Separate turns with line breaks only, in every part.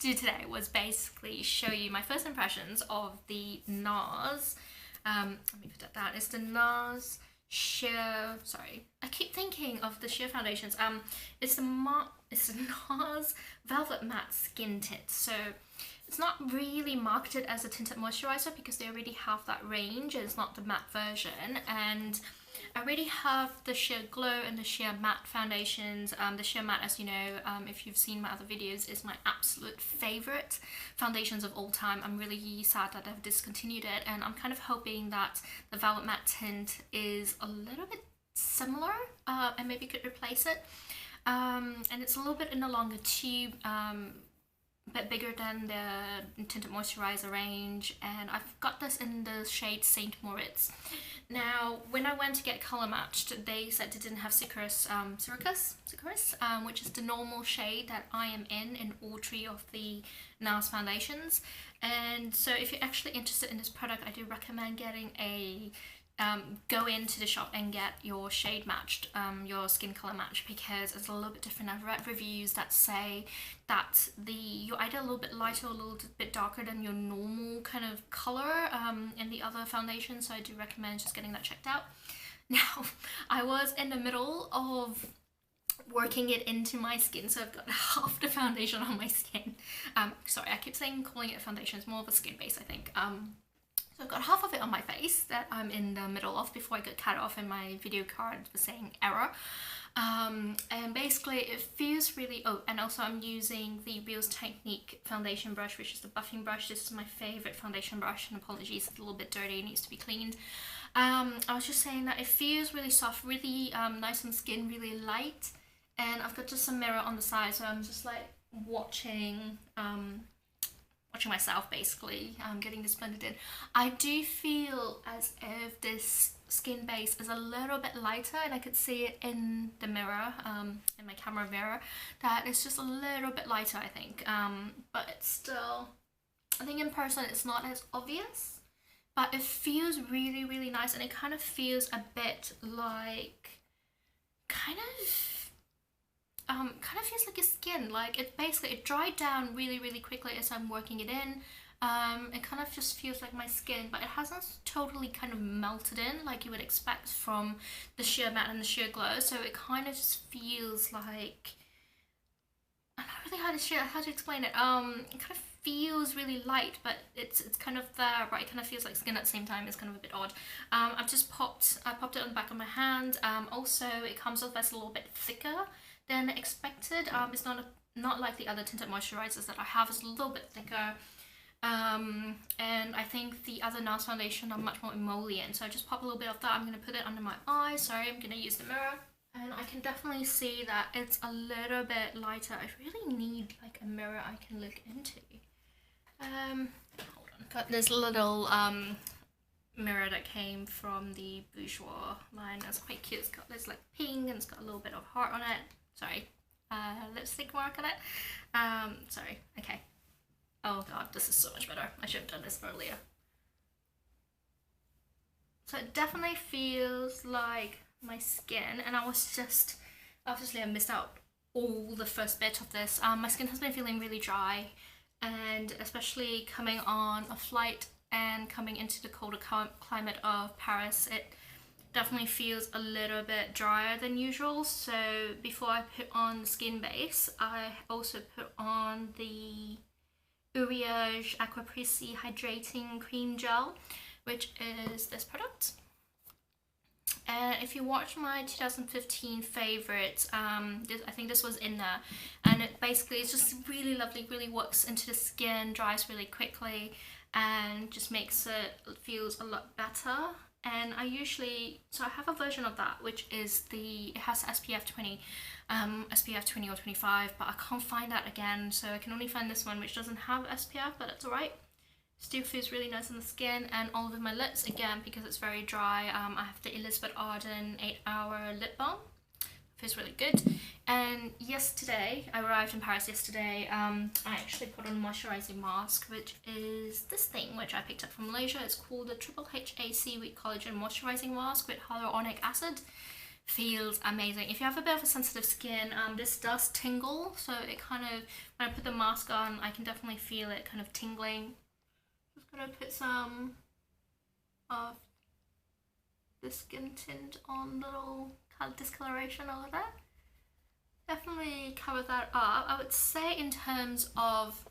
do today was basically show you my first impressions of the Nars. Let me put that down. It's the Nars sheer. Sorry, I keep thinking of the sheer foundations. It's the Nars Velvet Matte Skin Tint. So it's not really marketed as a tinted moisturizer because they already have that range. It's not the matte version, and I already have the sheer glow and the sheer matte foundations. The sheer matte, as you know, if you've seen my other videos, is my absolute favorite foundations of all time. I'm really sad that I've discontinued it, and I'm kind of hoping that the Velvet Matte tint is a little bit similar and maybe could replace it. And it's a little bit in a longer tube, bit bigger than the tinted moisturizer range, and I've got this in the shade Saint Moritz. Now, when I went to get color matched, they said they didn't have Syracuse, which is the normal shade that I am in all three of the Nars foundations. And so if you're actually interested in this product, I do recommend getting a go into the shop and get your shade matched, your skin color matched, because it's a little bit different. I've read reviews that say that you're either a little bit lighter or a little bit darker than your normal kind of color in the other foundation, so I do recommend just getting that checked out. Now, I was in the middle of working it into my skin, so I've got half the foundation on my skin. Sorry, I keep calling it a foundation. It's more of a skin base, I think. So I've got half of it on my face that I'm in the middle of before I got cut off and my video card was saying error. And basically it feels really, and also I'm using the Real Technique foundation brush, which is the buffing brush. This is my favorite foundation brush, and apologies, it's a little bit dirty, it needs to be cleaned. I was just saying that it feels really soft, really nice on the skin, really light. And I've got just a mirror on the side, so I'm just like watching myself basically, getting this blended in. I do feel as if this skin base is a little bit lighter, and I could see it in the mirror, in my camera mirror, that it's just a little bit lighter, I think. But it's still, I think in person it's not as obvious, but it feels really, really nice, and it kind of feels a bit like, kind of feels like your skin. Like it dried down really, really quickly as I'm working it in. It kind of just feels like my skin, but it hasn't totally kind of melted in like you would expect from the sheer matte and the sheer glow. So it kind of just feels like, I don't really know how to explain it. It kind of feels really light, but it's kind of there, but it kind of feels like skin at the same time. It's kind of a bit odd. I popped it on the back of my hand. Also, it comes off as a little bit thicker than expected. It's not like the other tinted moisturizers that I have. It's a little bit thicker, and I think the other Nars foundation are much more emollient, so I just pop a little bit of that. I'm going to put it under my eye. Sorry, I'm going to use the mirror, and I can definitely see that it's a little bit lighter. I really need like a mirror I can look into. Hold on, got this little mirror that came from the Bourjois line. That's quite cute. It's got this like pink, and it's got a little bit of heart on it. Sorry, lipstick mark on it. Sorry, okay. Oh god, this is so much better. I should have done this earlier. So it definitely feels like my skin, and I was just, obviously I missed out all the first bit of this. My skin has been feeling really dry, and especially coming on a flight and coming into the colder climate of Paris, it definitely feels a little bit drier than usual. So before I put on the skin base, I also put on the Uriage Aqua Precis Hydrating Cream Gel, which is this product. And if you watch my 2015 favorites, I think this was in there, and it basically is just really lovely, really works into the skin, dries really quickly, and just makes it feels a lot better. And I have a version of that which is it has SPF 20, SPF 20 or 25, but I can't find that again, so I can only find this one which doesn't have SPF, but that's alright. Still feels really nice on the skin. And all over my lips, again, because it's very dry, I have the Elizabeth Arden 8-Hour Lip Balm. Feels really good. And yesterday, I arrived in Paris yesterday, I actually put on a moisturising mask, which is this thing, which I picked up from Malaysia. It's called the Triple HA Seaweed Collagen Moisturising Mask with hyaluronic acid, feels amazing. If you have a bit of a sensitive skin, this does tingle, so it kind of, when I put the mask on, I can definitely feel it kind of tingling. Just gonna put some of the skin tint on, little discoloration over there. Definitely cover that up. I would say in terms of,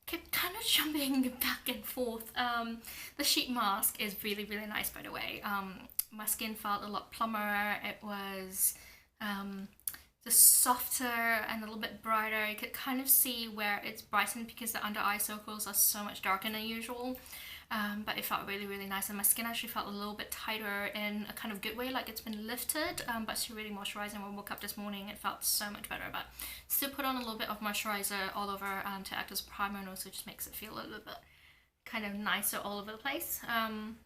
keep kind of jumping back and forth. The sheet mask is really, really nice, by the way. My skin felt a lot plumper. It was just softer and a little bit brighter. You could kind of see where it's brightened because the under eye circles are so much darker than usual. But it felt really, really nice, and my skin actually felt a little bit tighter in a kind of good way, like it's been lifted, but still really moisturizing. When I woke up this morning, it felt so much better, but still put on a little bit of moisturizer all over to act as a primer, and also just makes it feel a little bit kind of nicer all over the place. I'm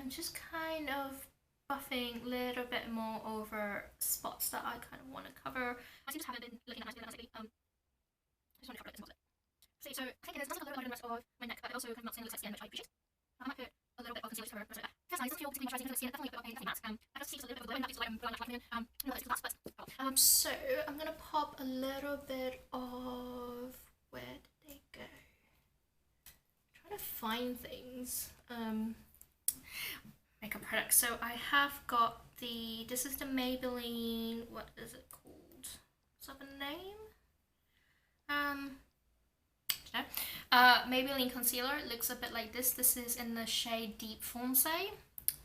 just kind of buffing a little bit more over spots that I kind of want to cover. I seem to haven't been looking at my skin that lately. I just want to cover it and so I think it is not a little bit larger than the rest of my neck, but it also kind of not seeing the skin, which I appreciate. I might put a little bit of concealer to her rest of it. Feels nice, doesn't feel particularly moisturising for the skin, definitely a bit of a mask. I just see a little bit of glowing, that feels like I'm blowing out like no, that's glass, but so I'm gonna pop a little bit of, where did they go? I'm trying to find things. Makeup products. So I have got this is the Maybelline, what is it called? Does it have a name? Maybelline concealer. It looks a bit like this. This is in the shade Deep Fonce,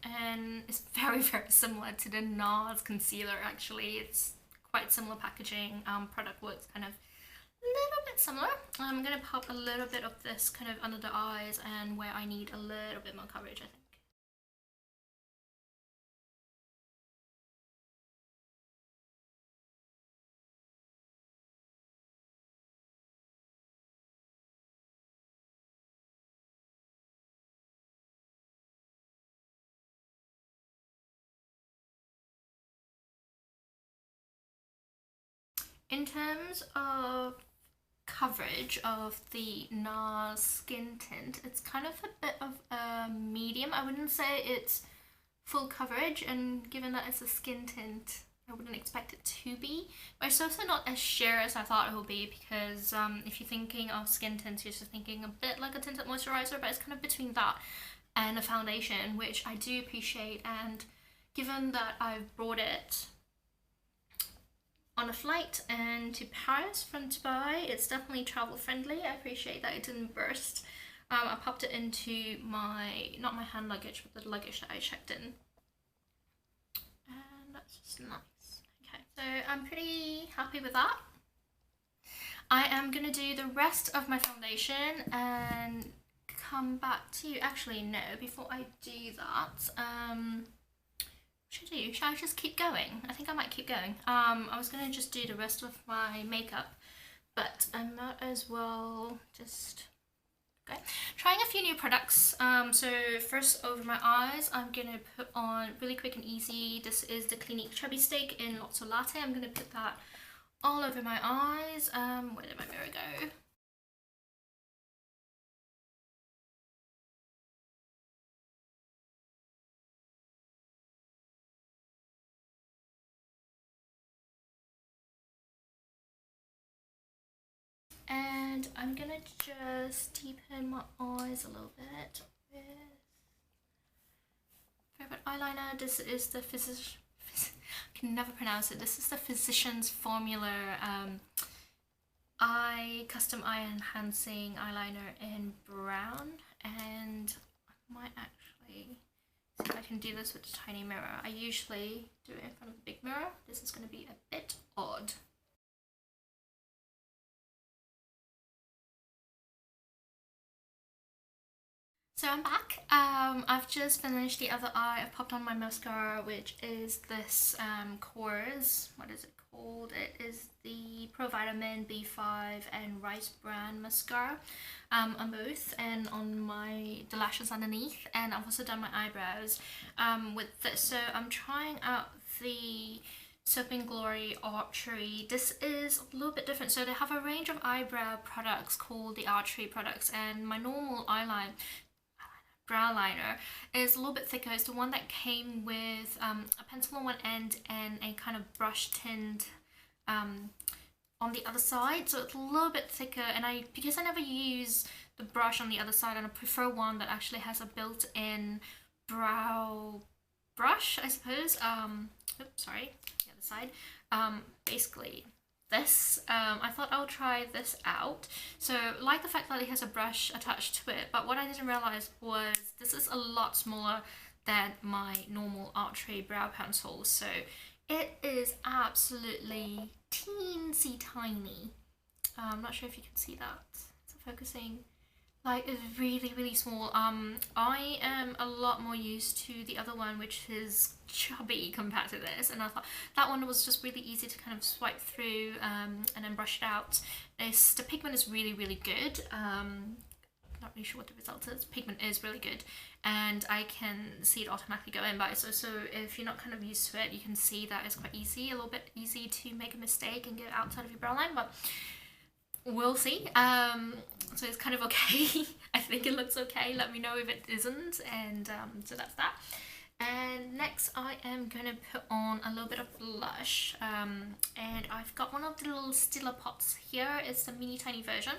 and it's very, very similar to the Nars concealer. Actually, it's quite similar packaging. Product works kind of a little bit similar. I'm gonna pop a little bit of this kind of under the eyes and where I need a little bit more coverage, I think. In terms of coverage of the NARS skin tint, it's kind of a bit of a medium. I wouldn't say it's full coverage, and given that it's a skin tint, I wouldn't expect it to be. But it's also not as sheer as I thought it would be, because if you're thinking of skin tints, you're just thinking a bit like a tinted moisturizer, but it's kind of between that and a foundation, which I do appreciate. And given that I've brought it on a flight and to Paris from Dubai, it's definitely travel friendly. I appreciate that it didn't burst. I popped it into my, not my hand luggage, but the luggage that I checked in. And that's just nice. Okay, so I'm pretty happy with that. I am gonna do the rest of my foundation and come back to you. Actually, no, before I do that, should I just keep going? I think I might keep going. I was gonna just do the rest of my makeup, but I might as well just, okay. Trying a few new products. So first over my eyes, I'm gonna put on really quick and easy. This is the Clinique Chubby Stick in lots of Latte. I'm gonna put that all over my eyes. Where did my mirror go? And I'm gonna just deepen my eyes a little bit with favorite eyeliner. This is the I can never pronounce it. This is the Physicians Formula custom eye enhancing eyeliner in brown, and I might actually see if I can do this with a tiny mirror. I usually do it in front of the big mirror. This is going to be a bit odd. So I'm back. I've just finished the other eye. I've popped on my mascara, which is this Korres. What is it called? It is the Pro Vitamin B5 and Rice Bran mascara on both, and on the lashes underneath. And I've also done my eyebrows with this. So I'm trying out the Soap&Glory Archery. This is a little bit different. So they have a range of eyebrow products called the Archery products, and my normal eyeliner brow liner is a little bit thicker. It's the one that came with a pencil on one end and a kind of brush tint on the other side, so it's a little bit thicker. And because I never use the brush on the other side, and I prefer one that actually has a built-in brow brush, I suppose. Oops, sorry, the other side. Basically this, I thought I'll try this out. So like the fact that it has a brush attached to it, but what I didn't realize was this is a lot smaller than my normal Archery brow pencil. So it is absolutely teensy tiny. I'm not sure if you can see that. It's focusing. Like, it's really, really small. I am a lot more used to the other one, which is Chubby compared to this, and I thought that one was just really easy to kind of swipe through and then brush it out. The pigment is really, really good. Not really sure what the result is. Pigment is really good, and I can see it automatically go in, but it's also, if you're not kind of used to it, you can see that it's quite easy, a little bit easy to make a mistake and get outside of your brow line, but we'll see. So it's kind of okay. I think it looks okay. Let me know if it isn't. And so that's that. And next I am going to put on a little bit of blush. And I've got one of the little Stila pots here. It's the mini tiny version.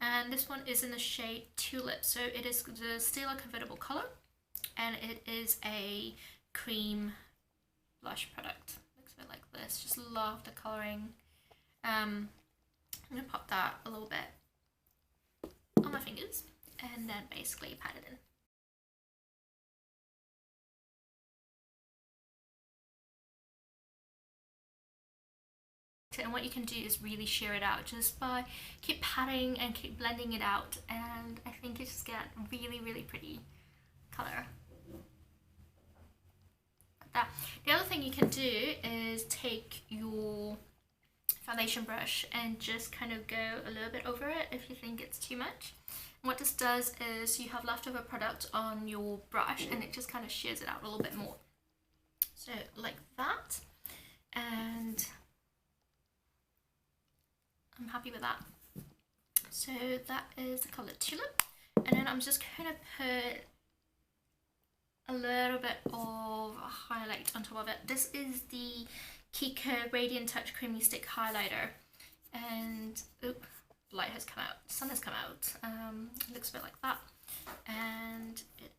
And this one is in the shade Tulip. So it is the Stila Convertible color. And it is a cream blush product. Looks a bit like this. Just love the coloring. I'm going to pop that a little bit on my fingers and then basically pat it in. And what you can do is really sheer it out just by keep patting and keep blending it out, and I think you just get really, really pretty color. Like that. The other thing you can do is take your foundation brush and just kind of go a little bit over it if you think it's too much. And what this does is you have leftover product on your brush and it just kind of shears it out a little bit more. So like that, and I'm happy with that. So that is the color Tulip, and then I'm just going to put a little bit of highlight on top of it. This is the Kiko Radiant Touch Creamy Stick Highlighter, and light has come out, sun has come out. It looks a bit like that, and it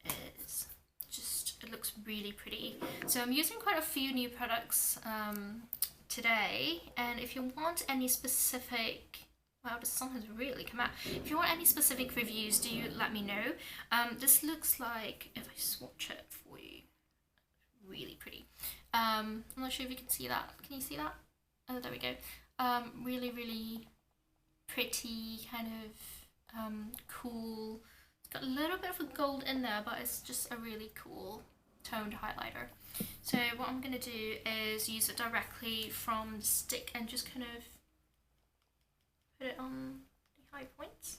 is just, it looks really pretty. So I'm using quite a few new products today, and if you want any specific, wow, the sun has really come out. If you want any specific reviews, do let me know. This looks like, if I swatch it for you, really pretty. I'm not sure if you can see that. Can you see that? Oh, there we go. Really, really pretty, kind of cool. It's got a little bit of a gold in there, but it's just a really cool toned highlighter. So what I'm going to do is use it directly from the stick and just kind of put it on the high points,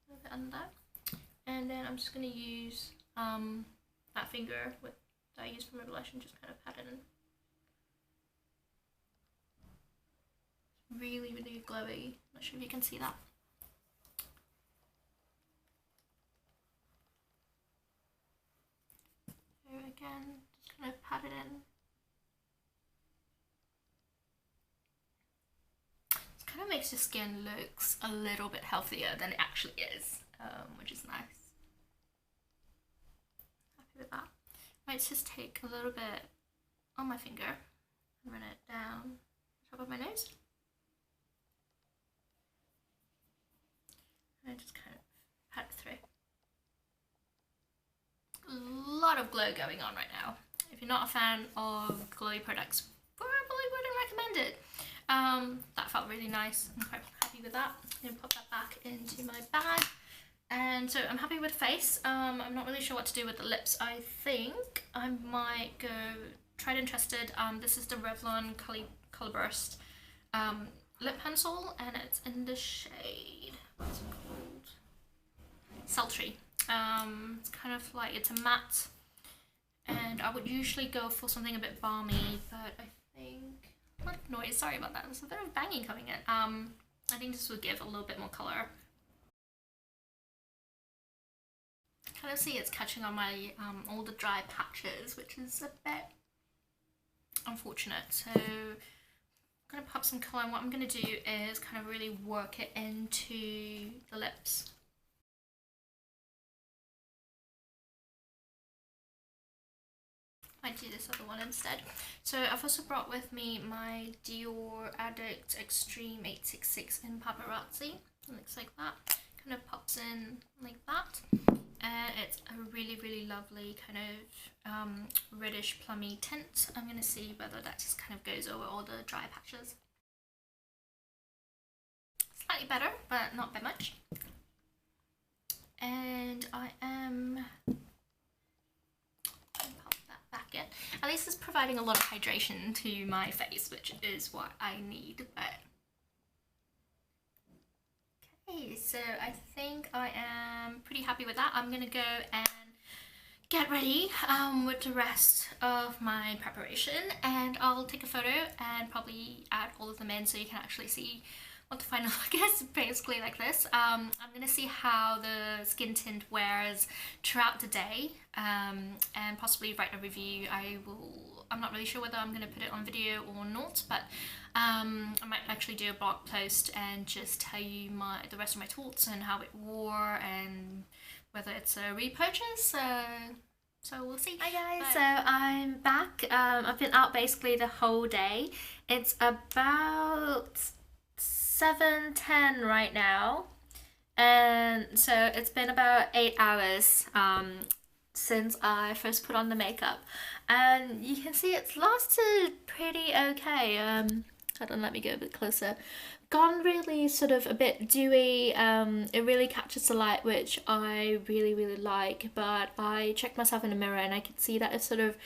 a little bit under that. And then I'm just going to use that finger that I used for my blush and just kind of pat it in. It's really, really glowy. Not sure if you can see that. So again, just kind of pat it in. It kind of makes your skin looks a little bit healthier than it actually is, which is nice. Happy with that. I might just take a little bit on my finger and run it down the top of my nose. And just kind of pat it through. A lot of glow going on right now. If you're not a fan of glowy products, probably wouldn't recommend it. That felt really nice. I'm quite happy with that. I'm going to pop that back into my bag. And so I'm happy with face. I'm not really sure what to do with the lips. I think I might go Tried and Trusted. This is the Revlon Color Burst lip pencil, and it's in the shade, what's it called? Sultry. It's kind of like, it's a matte, and I would usually go for something a bit balmy, but I think, what noise, sorry about that, there's a bit of banging coming in. I think this would give a little bit more colour. Kind kind of see it's catching on my all the dry patches, which is a bit unfortunate. So I'm going to pop some colour, and what I'm going to do is kind of really work it into the lips. Might do this other one instead. So I've also brought with me my Dior Addict Extreme 866 in Paparazzi. It looks like that. Kind of pops in like that. And it's a really lovely kind of reddish plummy tint. I'm going to see whether that just kind of goes over all the dry patches. Slightly better, but not by much. And I am... back in. At least it's providing a lot of hydration to my face, which is what I need. But okay, so I think I am pretty happy with that. I'm gonna go and get ready with the rest of my preparation, and I'll take a photo and probably add all of them in so you can actually see what the final look is, basically like this. I'm going to see how the skin tint wears throughout the day, and possibly write a review. I'm not really sure whether I'm going to put it on video or not, but I might actually do a blog post and just tell you the rest of my thoughts and how it wore and whether it's a repurchase. So we'll see. Hi guys, so I'm back. I've been out basically the whole day. It's about 7:10 right now, and so it's been about 8 hours since I first put on the makeup, and you can see it's lasted pretty okay. Hold on, let me go a bit closer. Gone really sort of a bit dewy. It really catches the light, which I really like, but I checked myself in the mirror and I could see that it's sort of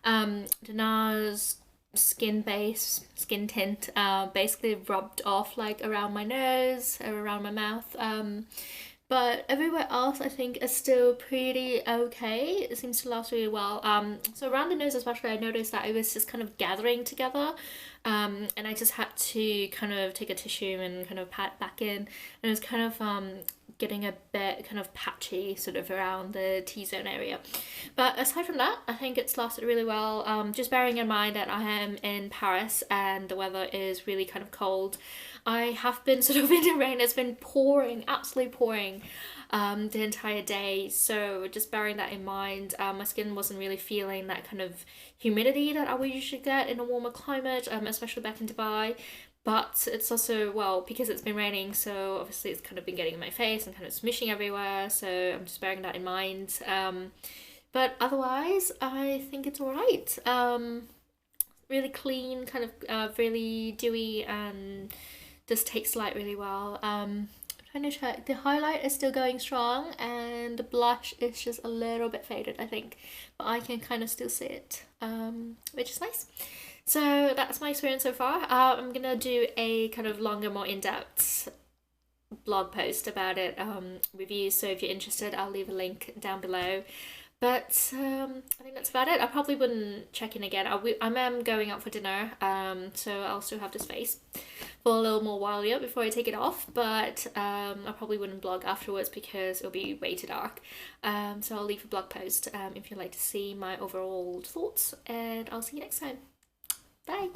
the Nars skin tint basically rubbed off like around my nose or around my mouth, but everywhere else I think is still pretty okay. It seems to last really well. So around the nose especially, I noticed that it was just kind of gathering together, and I just had to kind of take a tissue and kind of pat back in, and it was kind of getting a bit kind of patchy sort of around the T-zone area. But aside from that, I think it's lasted really well. Just bearing in mind that I am in Paris and the weather is really kind of cold. I have been sort of in the rain. It's been pouring, absolutely pouring the entire day. So just bearing that in mind, my skin wasn't really feeling that kind of humidity that I would usually get in a warmer climate, especially back in Dubai. But it's also, well, because it's been raining, so obviously it's kind of been getting in my face and kind of smishing everywhere, so I'm just bearing that in mind. But otherwise, I think it's alright. Really clean, kind of really dewy, and just takes light really well. I'm trying to check. The highlight is still going strong, and the blush is just a little bit faded, I think. But I can kind of still see it, which is nice. So that's my experience so far. I'm gonna do a kind of longer, more in-depth blog post about it, review, so if you're interested I'll leave a link down below. But I think that's about it. I probably wouldn't check in again. I am going out for dinner, so I'll still have this face for a little more while yet before I take it off, but I probably wouldn't blog afterwards because it'll be way too dark. So I'll leave a blog post if you'd like to see my overall thoughts, and I'll see you next time. Bye!